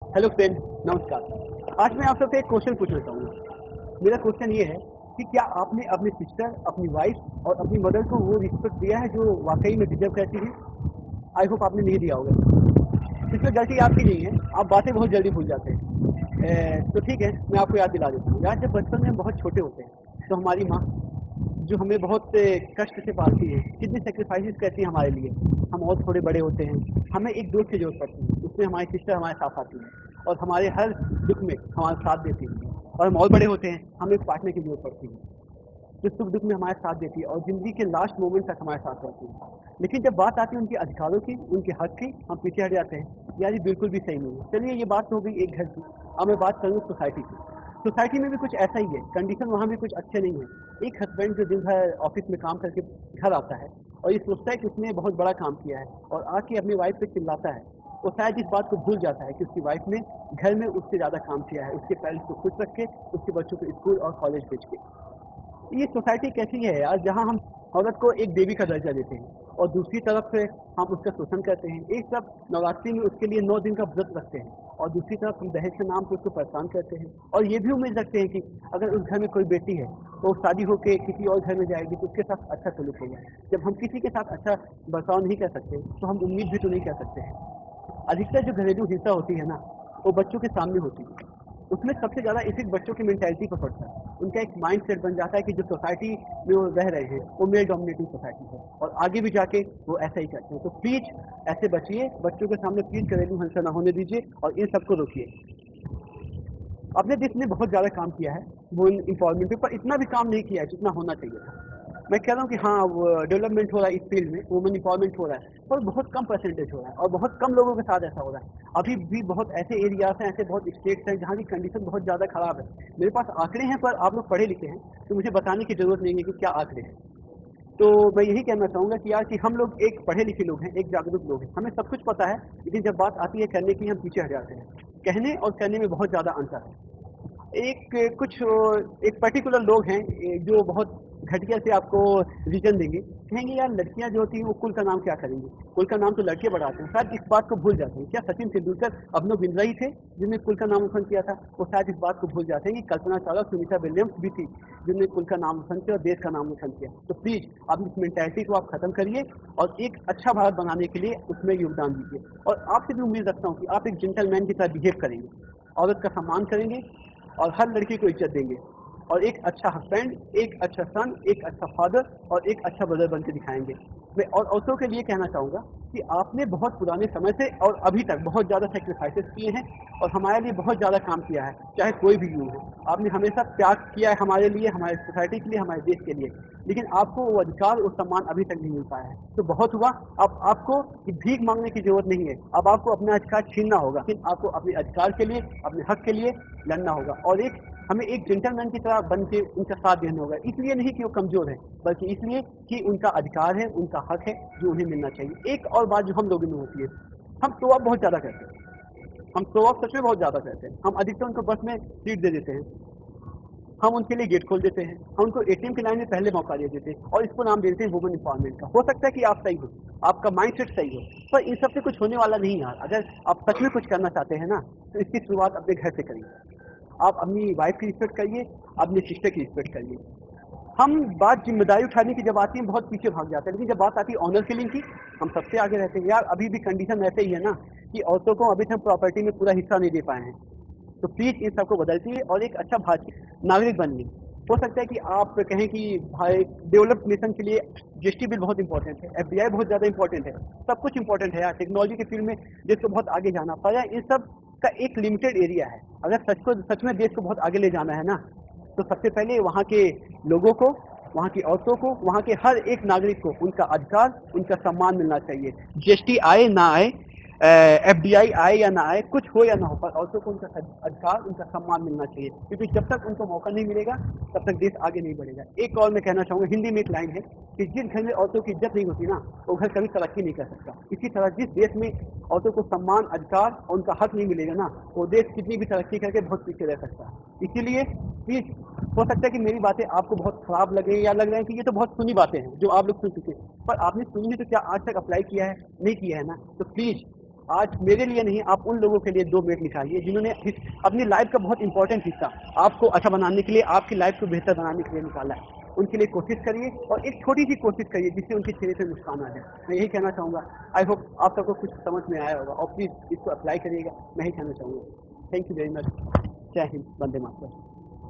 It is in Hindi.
हेलो फ्रेंड, नमस्कार। आज मैं आप सबसे एक क्वेश्चन पूछना चाहूँगा। मेरा क्वेश्चन ये है कि क्या आपने अपनी सिस्टर, अपनी वाइफ और अपनी मदर को वो रिस्पेक्ट दिया है जो वाकई में डिजर्व करती है? आई होप आपने नहीं दिया होगा। इसमें गलती आपकी नहीं है, आप बातें बहुत जल्दी भूल जाते हैं। तो ठीक है, मैं आपको याद दिला देता हूँ। यार, जब बचपन में हम बहुत छोटे होते हैं तो हमारी माँ, जो हमें बहुत कष्ट से पालती है, कितने सेक्रीफाइसेस करती है हमारे लिए। हम और थोड़े बड़े होते हैं, हमें एक दोस्त की जरूरत पड़ती है, उसमें हमारी सिस्टर हमारे साथ आती है और हमारे हर दुख में हमारा साथ देती है। और हम और बड़े होते हैं, हमें एक पार्टनर की जरूरत पड़ती है जो सुख दुख में हमारे साथ देती है और ज़िंदगी के लास्ट मोमेंट तक हमारे साथ रहती है। लेकिन जब बात आती है उनके अधिकारों की, उनके हक की, हम पीछे हट जाते हैं। यार, ये बिल्कुल भी सही नहीं है। चलिए, ये बात तो हो गई एक घर की। अब मैं बात करूँ सोसाइटी की। सोसाइटी में भी कुछ ऐसा ही है, कंडीशन वहाँ भी कुछ अच्छे नहीं है। एक हस्बैंड जो दिन भर ऑफिस में काम करके घर आता है और ये सोचता है कि उसने बहुत बड़ा काम किया है और आके अपनी वाइफ पे चिल्लाता है, वो शायद इस बात को भूल जाता है कि उसकी वाइफ ने घर में उससे ज़्यादा काम किया है, उसके पेरेंट्स को खुश रख के, उसके बच्चों को स्कूल और कॉलेज भेज के। ये सोसाइटी कैसी है यार, जहाँ हम औरत को एक देवी का दर्जा देते हैं और दूसरी तरफ से हम उसका शोषण करते हैं। एक तरफ नवरात्रि में उसके लिए 9 दिन का व्रत रखते हैं और दूसरी तरफ हम दहेज के नाम पर उसको परेशान करते हैं और ये भी उम्मीद रखते हैं कि अगर उस घर में कोई बेटी है तो शादी होकर किसी और घर में जाएगी तो उसके साथ अच्छा सलूक होगा। जब हम किसी के साथ अच्छा बर्ताव नहीं कर सकते तो हम उम्मीद भी तो नहीं कर सकते हैं। अधिकतर जो घरेलू हिंसा होती है ना, वो बच्चों के सामने होती है। उसमें सबसे ज़्यादा इफेक्ट बच्चों की मेंटालिटी पर पड़ता है। उनका एक माइंड सेट बन जाता है कि जो सोसाइटी में वो रह रहे हैं वो मेल डोमिनेटिंग सोसाइटी है और आगे भी जाके वो ऐसा ही करते हैं। तो प्लीज ऐसे बचिए, बच्चों के सामने प्लीज घरेलू हिंसा न होने दीजिए और इन सबको रोकिए। अपने देश ने बहुत ज़्यादा काम किया है वुमेन इंपॉवरमेंट पे, पर इतना भी काम नहीं किया है जितना होना चाहिए था। मैं कह रहा हूँ कि हाँ, वो डेवलपमेंट हो रहा है इस फील्ड में, वुमेन इंपॉवरमेंट हो रहा है, पर बहुत कम परसेंटेज हो रहा है और बहुत कम लोगों के साथ ऐसा हो रहा है। अभी भी बहुत ऐसे एरियाज हैं, ऐसे बहुत स्टेट्स हैं जहाँ की कंडीशन बहुत ज़्यादा खराब है। मेरे पास आंकड़े हैं, पर आप लोग पढ़े लिखे हैं तो मुझे बताने की ज़रूरत नहीं है कि क्या आंकड़े हैं। तो मैं यही कहना चाहूँगा कि यार, कि हम लोग एक पढ़े लिखे लोग हैं, एक जागरूक लोग हैं, हमें सब कुछ पता है, लेकिन जब बात आती है करने की, हम पीछे हट जाते हैं। कहने और करने में बहुत ज़्यादा अंतर है। एक पर्टिकुलर लोग हैं जो बहुत घटिया से आपको रीजन देंगे, कहेंगे यार लड़कियां जो होती हैं वो कुल का नाम क्या करेंगी, कुल का नाम तो लड़के बढ़ाते हैं। शायद इस बात को भूल जाते हैं, क्या सचिन तेंदुलकर अभिनव बिंद्रा ही थे जिन्होंने कुल का नाम रोशन किया था? वो शायद इस बात को भूल जाते हैं कि कल्पना चावला, सुनीता विलियम्स भी थी जिन्होंने कुल का नाम रोशन किया और देश का नाम रोशन किया। तो प्लीज आप इस मेंटेलिटी को आप खत्म करिए और एक अच्छा भारत बनाने के लिए उसमें योगदान दीजिए। और आपसे भी उम्मीद रखता हूँ कि आप एक जेंटलमैन की तरह बिहेव करेंगे, औरत का सम्मान करेंगे और हर लड़की को इज्जत देंगे और एक अच्छा हस्बैंड, एक अच्छा सन, एक अच्छा फादर और एक अच्छा ब्रदर बन के दिखाएंगे। मैं और औरतों के लिए कहना चाहूँगा कि आपने बहुत पुराने समय से और अभी तक बहुत ज़्यादा सेक्रीफाइसेस किए हैं और हमारे लिए बहुत ज़्यादा काम किया है, चाहे कोई भी यूँ हो। आपने हमेशा त्याग किया है हमारे लिए, हमारे सोसाइटी के लिए, हमारे देश के लिए, लेकिन आपको वो अधिकार और सम्मान अभी तक नहीं मिल पाया है। तो बहुत हुआ। अब आपको भीख मांगने की जरूरत नहीं है, अब आपको अपना अधिकार छीनना होगा, लेकिन आपको अपने अधिकार के लिए, अपने हक के लिए लड़ना होगा और हमें एक जेंटलमैन की तरह बन के उनका साथ देना होगा। इसलिए नहीं कि वो कमजोर है, बल्कि इसलिए कि उनका अधिकार है, उनका हक है जो उन्हें मिलना चाहिए। एक और बात जो हम लोगों में होती है, हम शो ऑफ बहुत ज़्यादा करते हैं। हम शो ऑफ सच में बहुत ज़्यादा करते हैं। हम अधिकतर उनको बस में सीट दे देते हैं, हम उनके लिए गेट खोल देते हैं, हम उनको एटीएम की लाइन में पहले मौका दे देते हैं और इसको नाम देते हैं वुमेन एम्पावरमेंट का। हो सकता है कि आप सही हो, आपका माइंडसेट सही हो, पर इन सब से कुछ होने वाला नहीं यार। अगर आप सच में कुछ करना चाहते हैं ना, तो इसकी शुरुआत अपने घर से करिए। आप अपनी वाइफ की रिस्पेक्ट करिए, अपने सिस्टर की रिस्पेक्ट करिए। हम बात जिम्मेदारी उठाने की जब आती है बहुत पीछे भाग जाते हैं, लेकिन जब बात आती है ऑनर फीलिंग की, हम सबसे आगे रहते हैं। यार, अभी भी कंडीशन ऐसे ही है ना कि औरतों को अभी तक प्रॉपर्टी में पूरा हिस्सा नहीं दे पाए हैं। तो प्लीज इन सबको बदलती और एक अच्छा भारतीय नागरिक बनिए। हो सकता है कि आप कहें कि भाई डेवलप्ड नेशन के लिए जीएसटी बिल बहुत इंपॉर्टेंट है, एफडीआई बहुत ज़्यादा इंपॉर्टेंट है, सब कुछ इंपॉर्टेंट है यार। टेक्नोलॉजी के फील्ड में देश को बहुत आगे जाना पर यार, इन सब का एक लिमिटेड एरिया है। अगर सच में देश को बहुत आगे ले जाना है ना, तो सबसे पहले वहाँ के लोगों को, वहाँ की औरतों को, वहाँ के हर एक नागरिक को उनका अधिकार, उनका सम्मान मिलना चाहिए। जीएसटी आए ना आए, एफडीआई आए या ना आए, कुछ हो या ना हो, पर औरतों को उनका अधिकार, उनका सम्मान मिलना चाहिए, क्योंकि जब तक उनको मौका नहीं मिलेगा तब तक देश आगे नहीं बढ़ेगा। एक और मैं कहना चाहूँगा, हिंदी में एक लाइन है कि जिस घर में औरतों की इज्जत नहीं होती ना, वो घर कभी तरक्की नहीं कर सकता। इसी तरह जिस देश में औरतों को सम्मान, अधिकार और उनका हक नहीं मिलेगा ना, वो देश कितनी भी तरक्की करके बहुत पीछे रह सकता है। इसीलिए प्लीज, हो सकता है कि मेरी बातें आपको बहुत खराब लगे या लग रहे हैं कि ये तो बहुत सुनी बातें हैं जो आप लोग सुन चुके हैं, पर आपने सुनी नहीं तो क्या आज तक अप्लाई किया है? नहीं किया है ना? तो प्लीज आज मेरे लिए नहीं, आप उन लोगों के लिए 2 मिनट निकालिए जिन्होंने अपनी लाइफ का बहुत इंपॉर्टेंट हिस्सा आपको अच्छा बनाने के लिए, आपकी लाइफ को बेहतर बनाने के लिए निकाला है। उनके लिए कोशिश करिए और एक छोटी सी कोशिश करिए जिससे उनके चेहरे पे मुस्कान आ जाए। मैं यही कहना चाहूँगा। आई होप आप सबको कुछ समझ में आया होगा और प्लीज़ इसको अप्लाई करिएगा, मैं यही कहना चाहूँगा। Thank you very much. जय हिंद, वंदे मातरम।